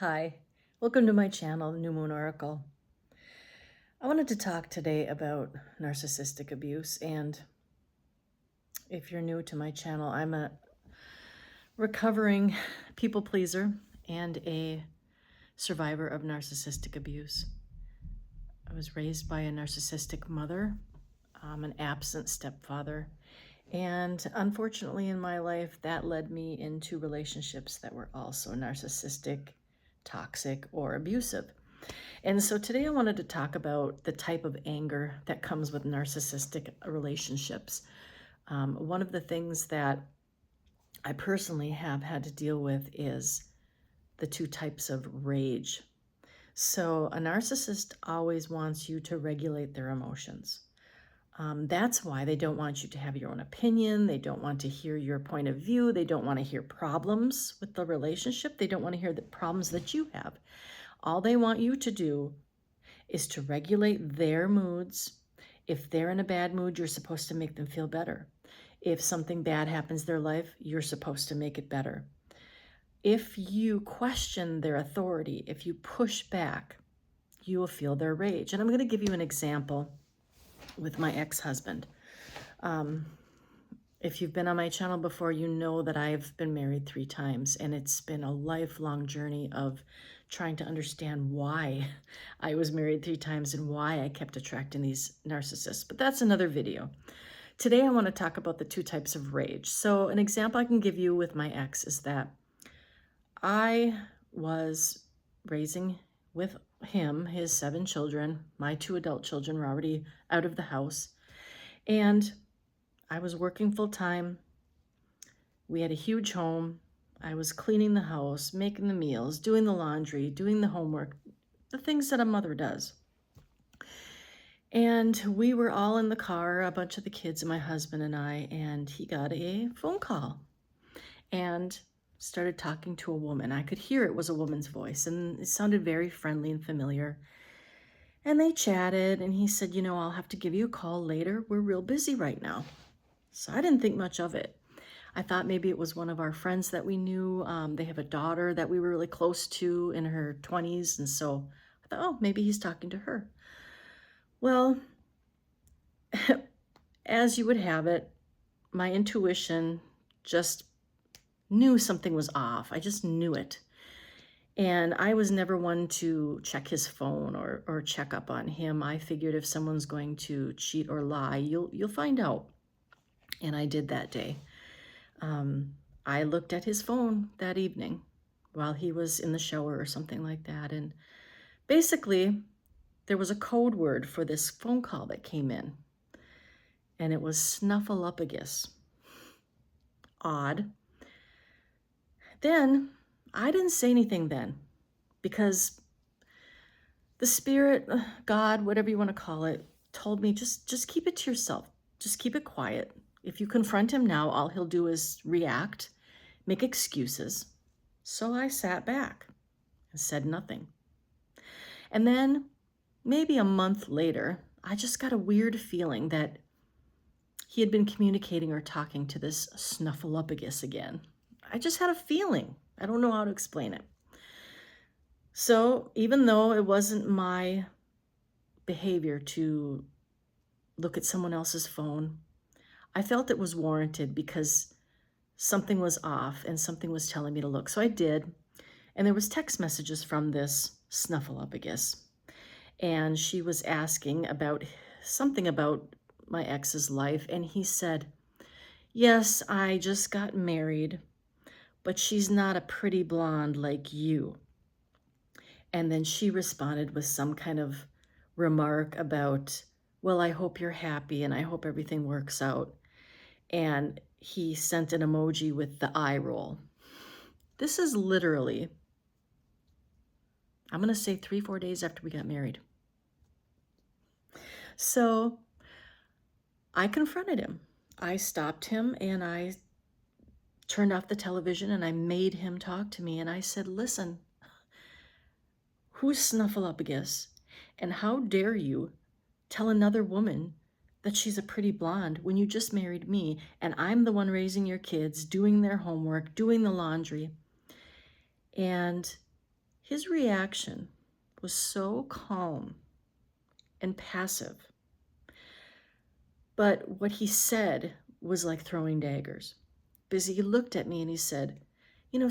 Hi, welcome to my channel, New Moon Oracle. I wanted to talk today about narcissistic abuse, and if you're new to my channel, I'm a recovering people pleaser and a survivor of narcissistic abuse. I was raised by a narcissistic mother, an absent stepfather, and unfortunately in my life that led me into relationships that were also narcissistic, toxic, or abusive. And so today I wanted to talk about the type of anger that comes with narcissistic relationships. One of the things that I personally have had to deal with is the two types of rage. So a narcissist always wants you to regulate their emotions. That's why they don't want you to have your own opinion. They don't want to hear your point of view. They don't want to hear problems with the relationship. They don't want to hear the problems that you have. All they want you to do is to regulate their moods. If they're in a bad mood, you're supposed to make them feel better. If something bad happens in their life, you're supposed to make it better. If you question their authority, if you push back, you will feel their rage. And I'm going to give you an example with my ex-husband. If you've been on my channel before, you know that I've been married 3 times, and it's been a lifelong journey of trying to understand why I was married 3 times and why I kept attracting these narcissists. But that's another video. Today I want to talk about the 2 types of rage. So an example I can give you with my ex is that I was raising with him, his 7 children. My 2 adult children were already out of the house, and I was working full time. We had a huge home. I was cleaning the house, making the meals, doing the laundry, doing the homework, the things that a mother does. And we were all in the car, a bunch of the kids and my husband and I, and he got a phone call and started talking to a woman. I could hear it was a woman's voice, and it sounded very friendly and familiar. And they chatted, and he said, I'll have to give you a call later. We're real busy right now. So I didn't think much of it. I thought maybe it was one of our friends that we knew. They have a daughter that we were really close to in her 20s. And so I thought, oh, maybe he's talking to her. Well, as you would have it, my intuition just knew something was off. I just knew it. And I was never one to check his phone or check up on him. I figured if someone's going to cheat or lie, you'll find out. And I did that day. I looked at his phone that evening while he was in the shower or something like that. And basically, there was a code word for this phone call that came in. And it was snuffleupagus. Odd. Then, I didn't say anything then, because the spirit, God, whatever you want to call it, told me just keep it to yourself. Just keep it quiet. If you confront him now, all he'll do is react, make excuses. So I sat back and said nothing. And then maybe a month later, I just got a weird feeling that he had been communicating or talking to this snuffleupagus again. I just had a feeling. I don't know how to explain it. So even though it wasn't my behavior to look at someone else's phone, I felt it was warranted because something was off and something was telling me to look. So I did. And there was text messages from this snuffleupagus. And she was asking about something about my ex's life. And he said, yes, I just got married, but she's not a pretty blonde like you. And then she responded with some kind of remark about, well, I hope you're happy and I hope everything works out. And he sent an emoji with the eye roll. This is literally, I'm going to say 3-4 days after we got married. So I confronted him. I stopped him and I turned off the television and I made him talk to me. And I said, listen, who's snuffleupagus? And how dare you tell another woman that she's a pretty blonde when you just married me and I'm the one raising your kids, doing their homework, doing the laundry. And his reaction was so calm and passive. But what he said was like throwing daggers. Because he looked at me and he said,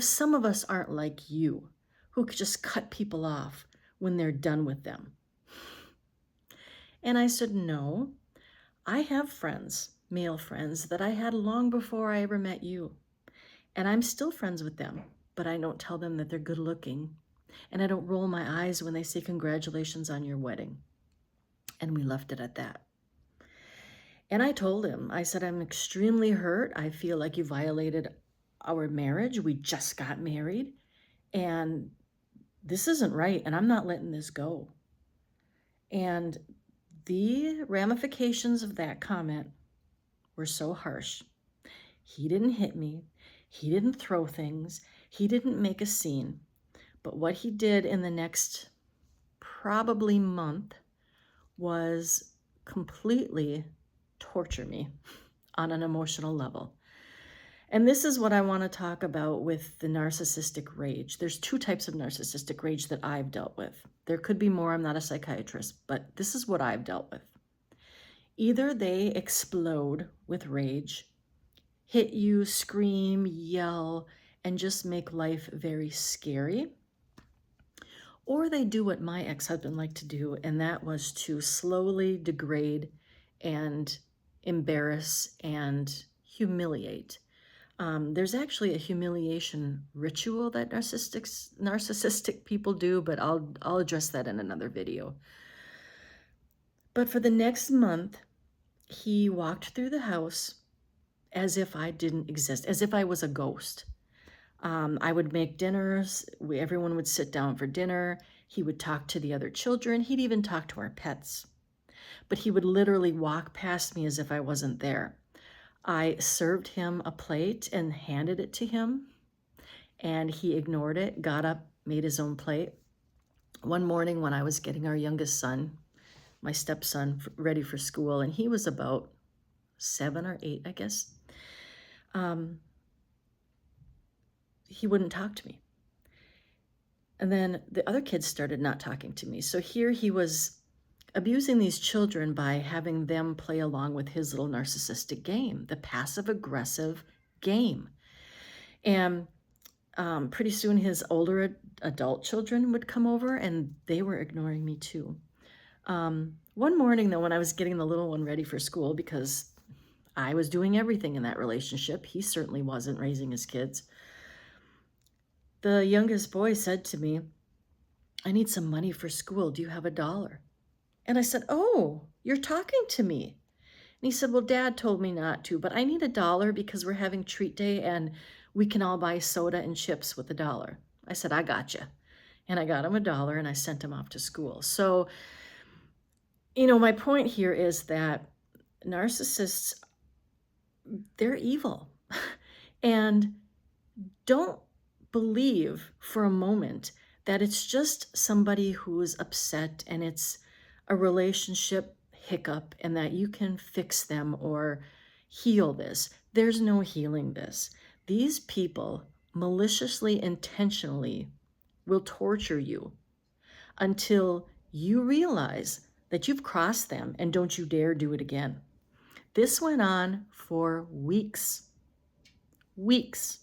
some of us aren't like you, who could just cut people off when they're done with them. And I said, no, I have friends, male friends, that I had long before I ever met you. And I'm still friends with them, but I don't tell them that they're good looking. And I don't roll my eyes when they say congratulations on your wedding. And we left it at that. And I told him, I said, I'm extremely hurt. I feel like you violated our marriage. We just got married. And this isn't right. And I'm not letting this go. And the ramifications of that comment were so harsh. He didn't hit me. He didn't throw things. He didn't make a scene. But what he did in the next probably month was completely torture me on an emotional level. And this is what I want to talk about with the narcissistic rage. There's two types of narcissistic rage that I've dealt with. There could be more. I'm not a psychiatrist, but this is what I've dealt with. Either they explode with rage, hit you, scream, yell, and just make life very scary. Or they do what my ex-husband liked to do, and that was to slowly degrade and embarrass and humiliate. There's actually a humiliation ritual that narcissistic people do, but I'll address that in another video. But for the next month, he walked through the house as if I didn't exist, as if I was a ghost. I would make dinners. Everyone would sit down for dinner. He would talk to the other children. He'd even talk to our pets. But he would literally walk past me as if I wasn't there. I served him a plate and handed it to him, and he ignored it, got up, made his own plate. One morning when I was getting our youngest son, my stepson, ready for school, and he was about 7 or 8, I guess, he wouldn't talk to me. And then the other kids started not talking to me. So here he was abusing these children by having them play along with his little narcissistic game, the passive-aggressive game. And pretty soon his older adult children would come over, and they were ignoring me too. One morning, though, when I was getting the little one ready for school, because I was doing everything in that relationship, he certainly wasn't raising his kids, the youngest boy said to me, I need some money for school. Do you have $1? And I said, oh, you're talking to me. And he said, well, Dad told me not to, but I need $1 because we're having treat day and we can all buy soda and chips with $1. I said, I got you. And I got him $1 and I sent him off to school. So, my point here is that narcissists, they're evil. And don't believe for a moment that it's just somebody who's upset and it's a relationship hiccup and that you can fix them or heal this. There's no healing this. These people maliciously, intentionally will torture you until you realize that you've crossed them and don't you dare do it again. This went on for weeks. Weeks.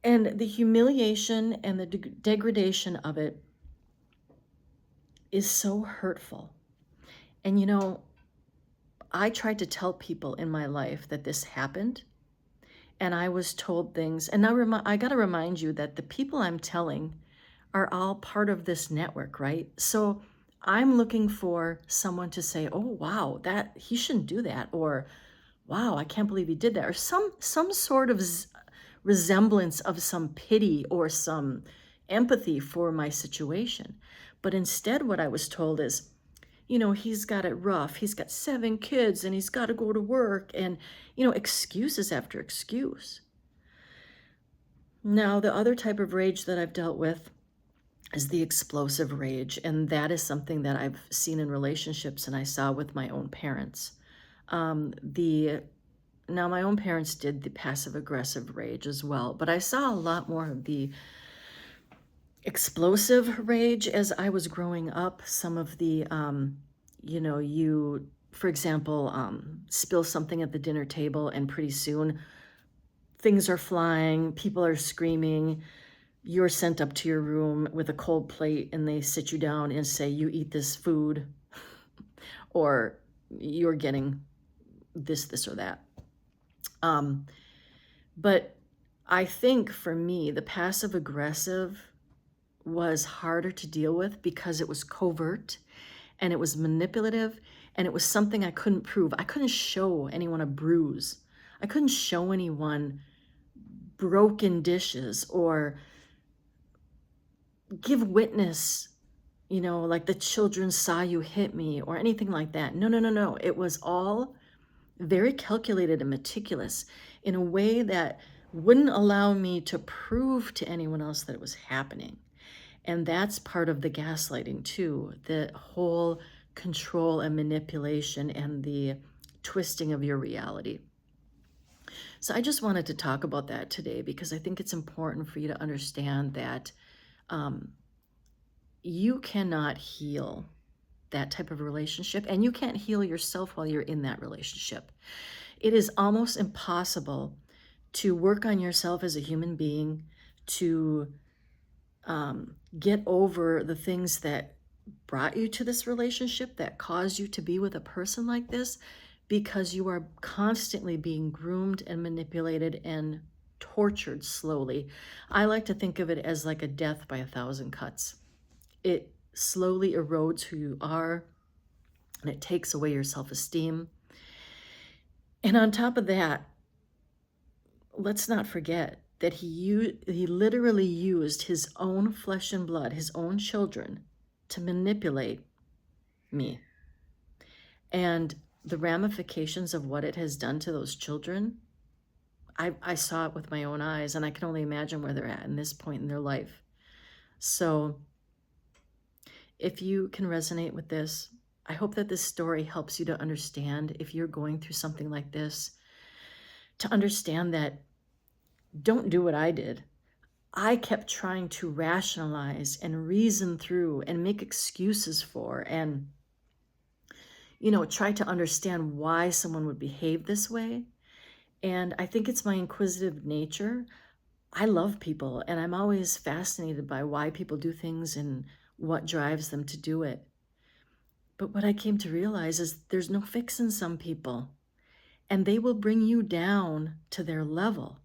And the humiliation and the degradation of it is so hurtful. And I tried to tell people in my life that this happened, and I was told things. And now I got to remind you that the people I'm telling are all part of this network, right? So I'm looking for someone to say, oh, wow, that he shouldn't do that. Or, wow, I can't believe he did that. Or some sort of resemblance of some pity or some empathy for my situation. But instead, what I was told is, he's got it rough. He's got 7 kids and he's got to go to work, and, excuses after excuse. Now, the other type of rage that I've dealt with is the explosive rage. And that is something that I've seen in relationships and I saw with my own parents. Now, my own parents did the passive-aggressive rage as well, but I saw a lot more of the explosive rage as I was growing up. Some of the, you, for example, spill something at the dinner table, and pretty soon things are flying, people are screaming. You're sent up to your room with a cold plate, and they sit you down and say, you eat this food, or you're getting this, or that. But I think for me, the passive aggressive was harder to deal with because it was covert and it was manipulative and it was something I couldn't prove. I couldn't show anyone a bruise. I couldn't show anyone broken dishes or give witness, like the children saw you hit me or anything like that. No, no, no, no. It was all very calculated and meticulous in a way that wouldn't allow me to prove to anyone else that it was happening. And that's part of the gaslighting too, the whole control and manipulation and the twisting of your reality. So I just wanted to talk about that today because I think it's important for you to understand that you cannot heal that type of relationship, and you can't heal yourself while you're in that relationship. It is almost impossible to work on yourself as a human being, to get over the things that brought you to this relationship, that caused you to be with a person like this, because you are constantly being groomed and manipulated and tortured slowly. I like to think of it as like a death by 1,000 cuts. It slowly erodes who you are, and it takes away your self-esteem. And on top of that, let's not forget that he literally used his own flesh and blood, his own children, to manipulate me. And the ramifications of what it has done to those children, I saw it with my own eyes, and I can only imagine where they're at in this point in their life. So if you can resonate with this, I hope that this story helps you to understand, if you're going through something like this, to understand that don't do what I did. I kept trying to rationalize and reason through and make excuses for and, try to understand why someone would behave this way. And I think it's my inquisitive nature. I love people, and I'm always fascinated by why people do things and what drives them to do it. But what I came to realize is there's no fixing some people, and they will bring you down to their level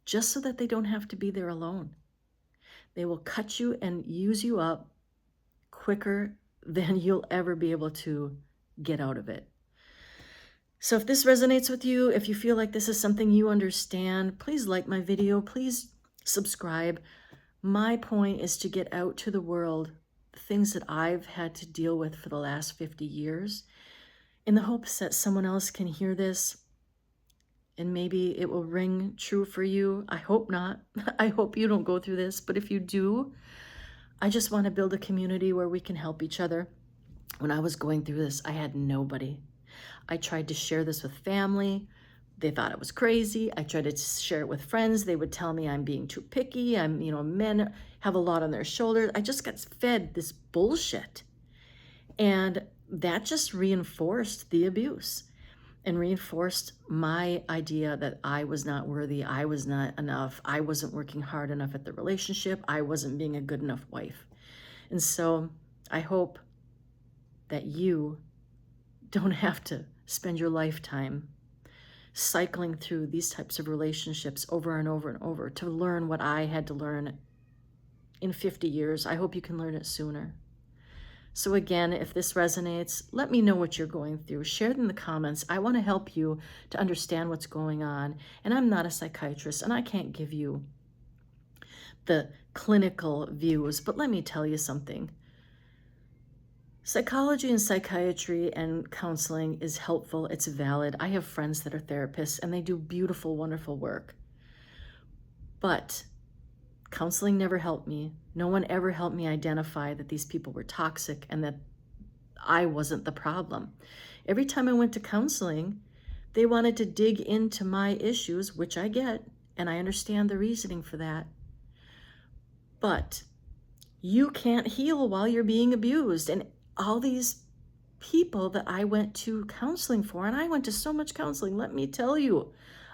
just so that they don't have to be there alone. They will cut you and use you up quicker than you'll ever be able to get out of it. So if this resonates with you, if you feel like this is something you understand, please like my video, please subscribe. My point is to get out to the world the things that I've had to deal with for the last 50 years, in the hopes that someone else can hear this and maybe it will ring true for you. I hope not. I hope you don't go through this, but if you do, I just want to build a community where we can help each other. When I was going through this, I had nobody. I tried to share this with family. They thought it was crazy. I tried to share it with friends. They would tell me I'm being too picky. Men have a lot on their shoulders. I just got fed this bullshit. And that just reinforced the abuse and reinforced my idea that I was not worthy. I was not enough. I wasn't working hard enough at the relationship. I wasn't being a good enough wife. And so I hope that you don't have to spend your lifetime cycling through these types of relationships over and over and over to learn what I had to learn in 50 years. I hope you can learn it sooner. So again, if this resonates, let me know what you're going through. Share it in the comments. I want to help you to understand what's going on. And I'm not a psychiatrist, and I can't give you the clinical views, but let me tell you something. Psychology and psychiatry and counseling is helpful. It's valid. I have friends that are therapists, and they do beautiful, wonderful work. But counseling never helped me. No one ever helped me identify that these people were toxic and that I wasn't the problem. Every time I went to counseling, they wanted to dig into my issues, which I get, and I understand the reasoning for that. But You can't heal while you're being abused. And all these people that I went to counseling for, and I went to so much counseling, let me tell you,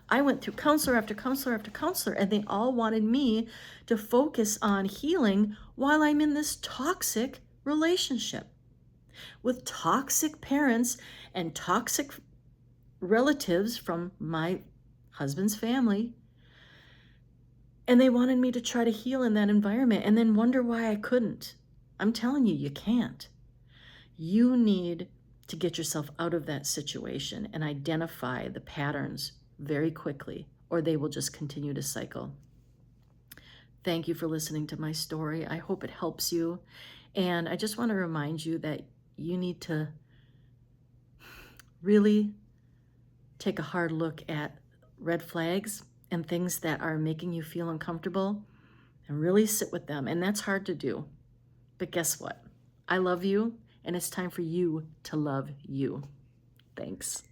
I went through counselor after counselor after counselor, and they all wanted me to focus on healing while I'm in this toxic relationship with toxic parents and toxic relatives from my husband's family. And they wanted me to try to heal in that environment and then wonder why I couldn't. I'm telling you, you can't. You need to get yourself out of that situation and identify the patterns very quickly, or they will just continue to cycle. Thank you for listening to my story. I hope it helps you. And I just want to remind you that you need to really take a hard look at red flags and things that are making you feel uncomfortable and really sit with them. And that's hard to do. But guess what? I love you, and it's time for you to love you. Thanks.